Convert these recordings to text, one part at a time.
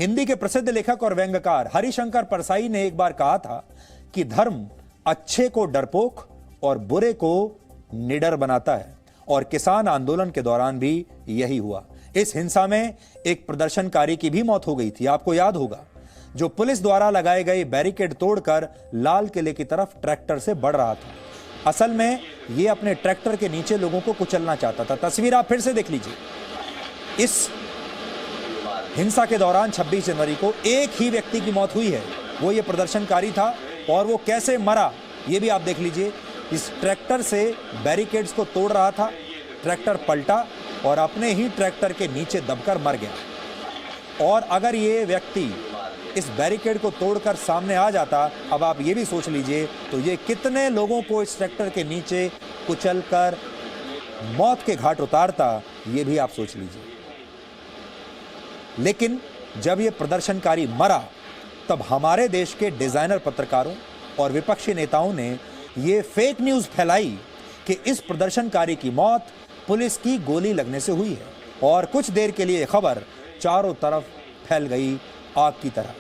हिंदी के प्रसिद्ध लेखक और व्यंग्यकार हरिशंकर परसाई ने एक बार कहा था कि धर्म अच्छे को डरपोक और बुरे को निडर बनाता है, और किसान आंदोलन के दौरान भी यही हुआ। इस हिंसा में एक प्रदर्शनकारी की भी मौत हो गई थी, आपको याद होगा, जो पुलिस द्वारा लगाए गए बैरिकेड तोड़कर लाल किले की तरफ ट्रैक्टर से बढ़ रहा था। असल में यह अपने ट्रैक्टर के नीचे लोगों को कुचलना चाहता था। तस्वीर आप फिर से देख लीजिए। इस हिंसा के दौरान 26 जनवरी को एक ही व्यक्ति की मौत हुई है, वो ये प्रदर्शनकारी था, और वो कैसे मरा ये भी आप देख लीजिए। इस ट्रैक्टर से बैरिकेड्स को तोड़ रहा था, ट्रैक्टर पलटा और अपने ही ट्रैक्टर के नीचे दबकर मर गया। और अगर ये व्यक्ति इस बैरिकेड को तोड़कर सामने आ जाता, अब आप ये भी सोच लीजिए, तो ये कितने लोगों को इस ट्रैक्टर के नीचे कुचलकर मौत के घाट उतारता, ये भी आप सोच लीजिए। लेकिन जब ये प्रदर्शनकारी मरा, तब हमारे देश के डिजाइनर पत्रकारों और विपक्षी नेताओं ने ये फेक न्यूज फैलाई कि इस प्रदर्शनकारी की मौत पुलिस की गोली लगने से हुई है, और कुछ देर के लिए खबर चारों तरफ फैल गई आग की तरह।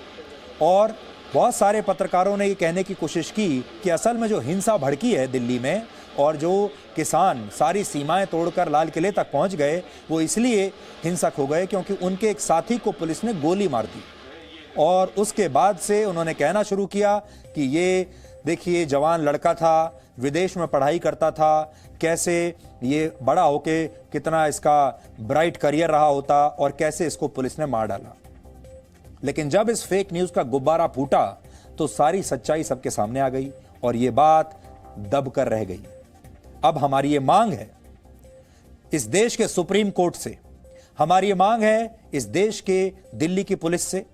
और बहुत सारे पत्रकारों ने ये कहने की कोशिश की कि असल में जो हिंसा भड़की है दिल्ली में, और जो किसान सारी सीमाएं तोड़कर लाल किले तक पहुंच गए, वो इसलिए हिंसक हो गए क्योंकि उनके एक साथी को पुलिस ने गोली मार दी। और उसके बाद से उन्होंने कहना शुरू किया कि ये देखिए जवान लड़का था, विदेश में पढ़ाई करता था, कैसे ये बड़ा होके कितना इसका ब्राइट करियर रहा होता, और कैसे इसको पुलिस ने मार डाला। लेकिन जब इस फेक न्यूज का गुब्बारा फूटा, तो सारी सच्चाई सबके सामने आ गई और ये बात दब कर रह गई। अब हमारी ये मांग है इस देश के सुप्रीम कोर्ट से, हमारी ये मांग है इस देश के दिल्ली की पुलिस से,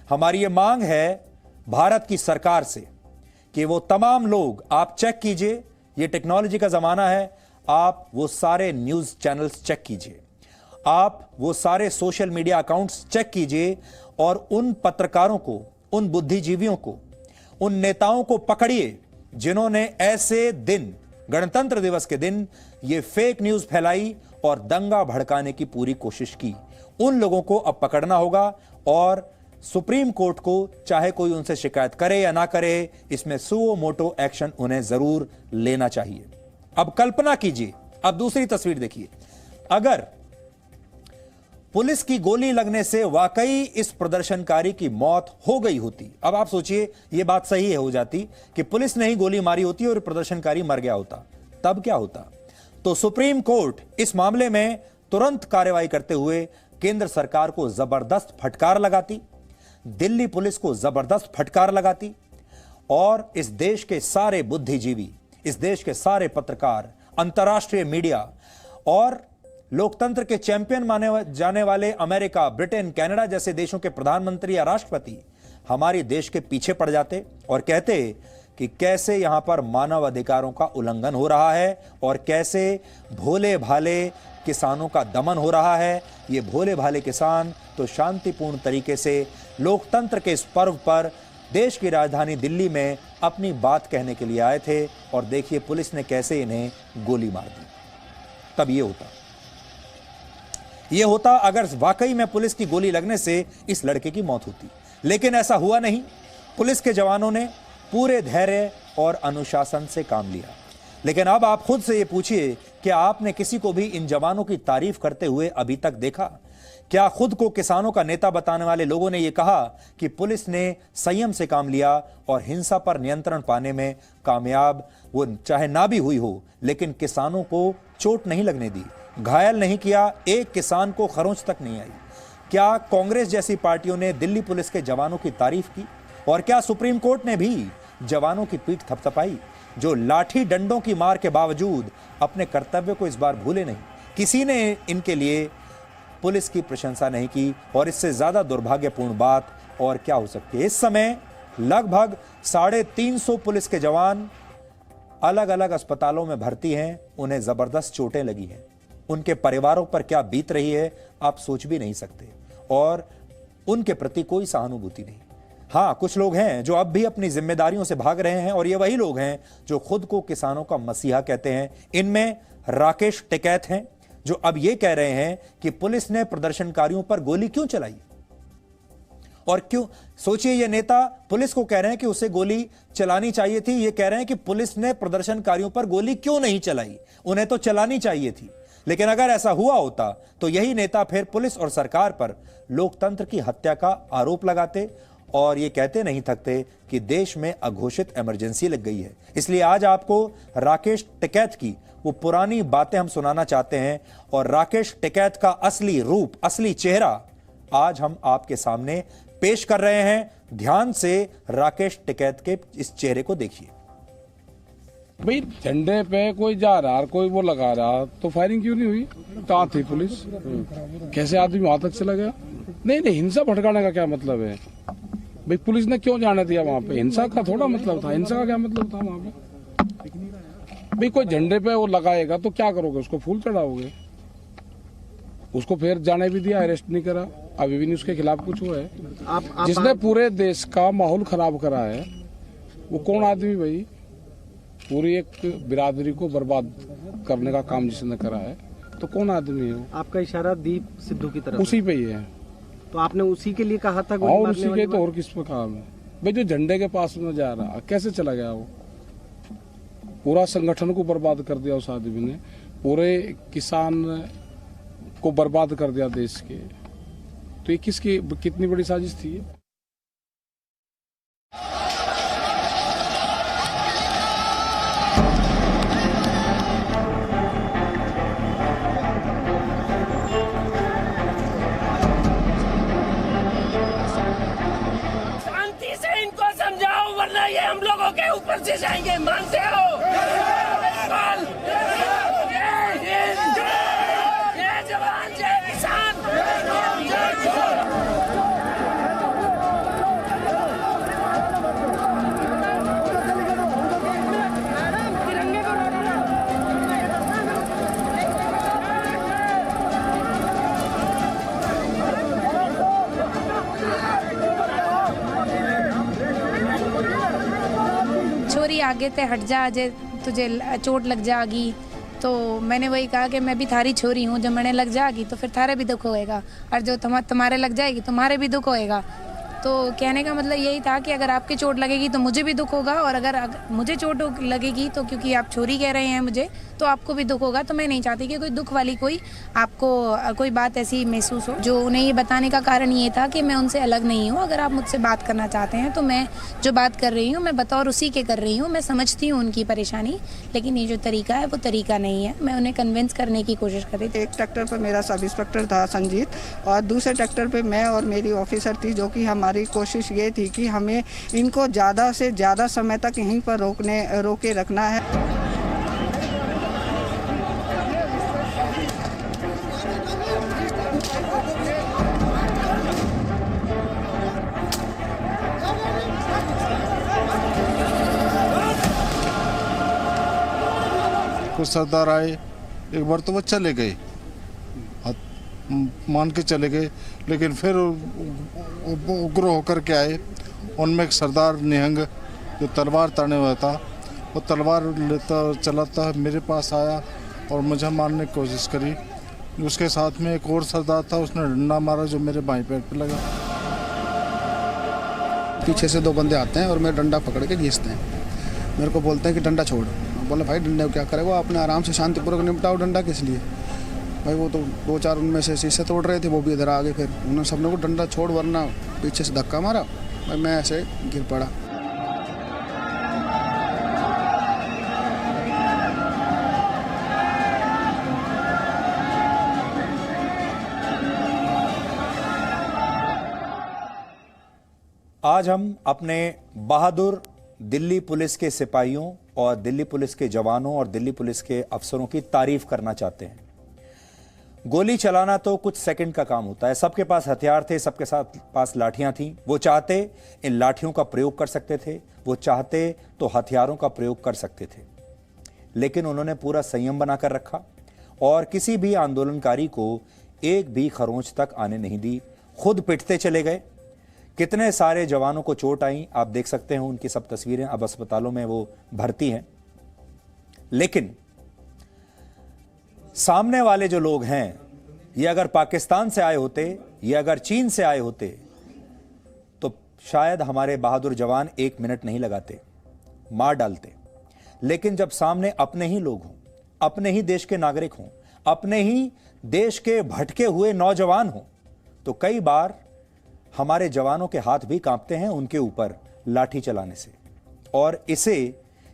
हमारी ये मांग है भारत की सरकार से कि वो तमाम लोग, आप चेक कीजिए, ये टेक्नोलॉजी का जमाना है, आप वो सारे न्यूज चैनल्स चेक कीजिए, आप वो सारे सोशल मीडिया अकाउंट्स चेक कीजिए, और उन पत्रकारों को, उन बुद्धिजीवियों को, उन नेताओं को पकड़िए जिन्होंने ऐसे दिन, गणतंत्र दिवस के दिन, ये फेक न्यूज फैलाई और दंगा भड़काने की पूरी कोशिश की। उन लोगों को अब पकड़ना होगा, और सुप्रीम कोर्ट को चाहे कोई उनसे शिकायत करे या ना करे, इसमें सुओ मोटो एक्शन उन्हें जरूर लेना चाहिए। अब कल्पना कीजिए, अब दूसरी तस्वीर देखिए, अगर पुलिस की गोली लगने से वाकई इस प्रदर्शनकारी की मौत हो गई होती, अब आप सोचिए यह बात सही है हो जाती कि पुलिस ने ही गोली मारी होती और प्रदर्शनकारी मर गया होता, तब क्या होता? तो सुप्रीम कोर्ट इस मामले में तुरंत कार्रवाई करते हुए केंद्र सरकार को जबरदस्त फटकार लगाती, दिल्ली पुलिस को जबरदस्त फटकार लगाती, और इस देश के सारे बुद्धिजीवी, इस देश के सारे पत्रकार, अंतर्राष्ट्रीय मीडिया और लोकतंत्र के चैंपियन माने जाने वाले अमेरिका, ब्रिटेन, कनाडा जैसे देशों के प्रधानमंत्री या राष्ट्रपति हमारे देश के पीछे पड़ जाते और कहते कि कैसे यहां पर मानव अधिकारों का उल्लंघन हो रहा है और कैसे भोले भाले किसानों का दमन हो रहा है। ये भोले भाले किसान तो शांतिपूर्ण तरीके से लोकतंत्र के इस पर्व पर देश की राजधानी दिल्ली में अपनी बात कहने के लिए आए थे, और देखिए पुलिस ने कैसे इन्हें गोली मार दी। तब ये होता अगर वाकई में पुलिस की गोली लगने से इस लड़के की मौत होती, लेकिन ऐसा हुआ नहीं। पुलिस के जवानों ने पूरे धैर्य और अनुशासन से काम लिया। लेकिन अब आप खुद से ये पूछिए, क्या आपने किसी को भी इन जवानों की तारीफ करते हुए अभी तक देखा? क्या खुद को किसानों का नेता बताने वाले लोगों ने यह कहा कि पुलिस ने संयम से काम लिया और हिंसा पर नियंत्रण पाने में कामयाब, वो चाहे ना भी हुई हो, लेकिन किसानों को चोट नहीं लगने दी, घायल नहीं किया, एक किसान को खरोंच तक नहीं आई? क्या कांग्रेस जैसी पार्टियों ने दिल्ली पुलिस के जवानों की तारीफ की? और क्या सुप्रीम कोर्ट ने भी जवानों की पीठ थपथपाई, जो लाठी डंडों की मार के बावजूद अपने कर्तव्य को इस बार भूले नहीं? किसी ने इनके लिए पुलिस की प्रशंसा नहीं की, और इससे ज्यादा दुर्भाग्यपूर्ण बात और क्या हो सकती है? इस समय लगभग 350 पुलिस के जवान अलग अलग अस्पतालों में भर्ती हैं, उन्हें जबरदस्त चोटें लगी हैं। उनके परिवारों पर क्या बीत रही है आप सोच भी नहीं सकते, और उनके प्रति कोई सहानुभूति नहीं। हाँ, कुछ लोग हैं जो अब भी अपनी जिम्मेदारियों से भाग रहे हैं, और ये वही लोग हैं जो खुद को किसानों का मसीहा कहते हैं। इनमें राकेश टिकैत हैं, जो अब ये कह रहे हैं कि पुलिस ने प्रदर्शनकारियों पर गोली क्यों चलाई, और क्यों? सोचिए, ये नेता पुलिस को कह रहे हैं कि उसे गोली चलानी चाहिए थी, ये कह रहे हैं कि पुलिस ने प्रदर्शनकारियों पर गोली क्यों नहीं चलाई, उन्हें तो चलानी चाहिए थी। लेकिन अगर ऐसा हुआ होता तो यही नेता फिर पुलिस और सरकार पर लोकतंत्र की हत्या का आरोप लगाते और ये कहते नहीं थकते कि देश में अघोषित इमरजेंसी लग गई है। इसलिए आज आपको राकेश टिकैत की वो पुरानी बातें हम सुनाना चाहते हैं और राकेश टिकैत का असली रूप, असली चेहरा आज हम आपके सामने पेश कर रहे हैं। ध्यान से राकेश टिकैत के इस चेहरे को देखिए। भाई झंडे पे कोई जा रहा और कोई वो लगा रहा तो फायरिंग क्यों नहीं हुई? कहाँ थी पुलिस? कैसे आदमी वहां तक चला गया? नहीं, हिंसा भड़काने का क्या मतलब है? भाई पुलिस ने क्यों जाने दिया वहां पे? हिंसा का थोड़ा मतलब था। हिंसा का क्या मतलब था वहां पे? भाई कोई झंडे पे वो लगाएगा तो क्या करोगे? उसको फूल चढ़ाओगे? उसको फिर जाने भी दिया, अरेस्ट नहीं करा, अभी भी नहीं उसके खिलाफ कुछ हुआ है। जिसने पूरे देश का माहौल खराब करा है वो कौन आदमी? भाई पूरी एक बिरादरी को बर्बाद करने का काम जिसने करा है तो कौन आदमी है वो? आपका इशारा दीप सिद्धू की तरफ उसी पे ही है। तो आपने उसी के लिए कहा था? और उसी के तो और किस पे कहा मैं? भाई जो झंडे के पास में जा रहा कैसे चला गया वो? पूरा संगठन को बर्बाद कर दिया उस आदमी ने, पूरे किसान को बर्बाद कर दिया देश के। तो ये किसकी कितनी बड़ी साजिश थी? शांति से इनको समझाओ वरना ये हम लोगों के ऊपर से जाएंगे। मानते हो? जय जवान जय किसान। छोरी आगे ते हट जा, अजय तुझे चोट लग जाएगी। तो मैंने वही कहा कि मैं भी थारी छोरी हूँ, जब मैंने लग जाएगी तो फिर थारे भी दुख होएगा, और जो तुम्हारे लग जाएगी तुम्हारे भी दुख होएगा। तो कहने का मतलब यही था कि अगर आपकी चोट लगेगी तो मुझे भी दुख होगा, और अगर मुझे चोट लगेगी तो क्योंकि आप छोरी कह रहे हैं मुझे, तो आपको भी दुख होगा। तो मैं नहीं चाहती कि कोई दुख वाली आपको कोई बात ऐसी महसूस हो। जो उन्हें ये बताने का कारण ये था कि मैं उनसे अलग नहीं हूँ। अगर आप मुझसे बात करना चाहते हैं तो मैं जो बात कर रही हूँ मैं बतौर उसी के कर रही हूँ। मैं समझती हूँ उनकी परेशानी, लेकिन ये जो तरीका है वो तरीका नहीं है। मैं उन्हें कन्विंस करने की कोशिश कर रही थी। एक ट्रैक्टर पर मेरा सब इंस्पेक्टर था संजीत, और दूसरे ट्रैक्टर पे मैं और मेरी ऑफिसर थी, जो कि हमारी कोशिश ये थी कि हमें इनको ज़्यादा से ज़्यादा समय तक यहीं पर रोके रखना है। कुछ सरदार आए, एक बार तो वो चले गए, मान के चले गए, लेकिन फिर उग्र होकर के आए। उनमें एक सरदार निहंग जो तलवार ताने हुआ था, वो तलवार लेता चलाता मेरे पास आया और मुझे मारने की कोशिश करी। उसके साथ में एक और सरदार था, उसने डंडा मारा जो मेरे बाएं पैर पे लगा। पीछे से दो बंदे आते हैं और मेरे डंडा पकड़ के घींचते हैं। मेरे को बोलते हैं कि डंडा छोड़। बोला भाई डंडे को क्या करेगा, अपने आराम से शांतिपूर्वक निपटाओ, डंडा किस लिए? भाई वो तो दो चार उनमें से शीशे तोड़ रहे थे, वो भी इधर आ गए। फिर उन्होंने सबने को डंडा छोड़, वरना पीछे से धक्का मारा। भाई मैं ऐसे गिर पड़ा। आज हम अपने बहादुर दिल्ली पुलिस के सिपाहियों और दिल्ली पुलिस के जवानों और दिल्ली पुलिस के अफसरों की तारीफ करना चाहते हैं। गोली चलाना तो कुछ सेकंड का काम होता है। सबके पास हथियार थे, सबके साथ पास लाठियां थीं। वो चाहते इन लाठियों का प्रयोग कर सकते थे, वो चाहते तो हथियारों का प्रयोग कर सकते थे, लेकिन उन्होंने पूरा संयम बनाकर रखा और किसी भी आंदोलनकारी को एक भी खरोंच तक आने नहीं दी। खुद पिटते चले गए। कितने सारे जवानों को चोट आई, आप देख सकते हैं, उनकी सब तस्वीरें अब अस्पतालों में वो भर्ती हैं। लेकिन सामने वाले जो लोग हैं, ये अगर पाकिस्तान से आए होते, ये अगर चीन से आए होते, शायद हमारे बहादुर जवान 1 मिनट नहीं लगाते, मार डालते, लेकिन जब सामने अपने ही लोग हों, अपने ही देश के नागरिक हों, अपने ही देश के भटके हुए नौजवान हों, तो कई बार हमारे जवानों के हाथ भी कांपते हैं उनके ऊपर लाठी चलाने से। और इसे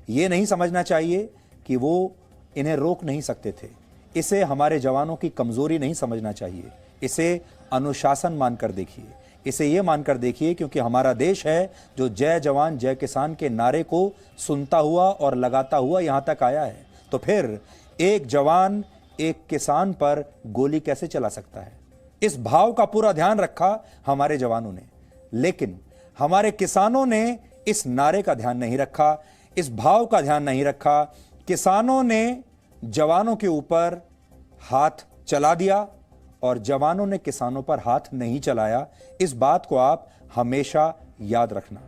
ये नहीं समझना चाहिए कि वो इन्हें रोक नहीं सकते थे, इसे हमारे जवानों की कमजोरी नहीं समझना चाहिए, इसे अनुशासन मानकर देखिए, इसे ये मानकर देखिए क्योंकि हमारा देश है जो जय जवान जय किसान के नारे को सुनता हुआ और लगाता हुआ यहां तक आया है। तो फिर एक जवान एक किसान पर गोली कैसे चला सकता है? इस भाव का पूरा ध्यान रखा हमारे जवानों ने, लेकिन हमारे किसानों ने इस नारे का ध्यान नहीं रखा, इस भाव का ध्यान नहीं रखा। किसानों ने जवानों के ऊपर हाथ चला दिया और जवानों ने किसानों पर हाथ नहीं चलाया। इस बात को आप हमेशा याद रखना।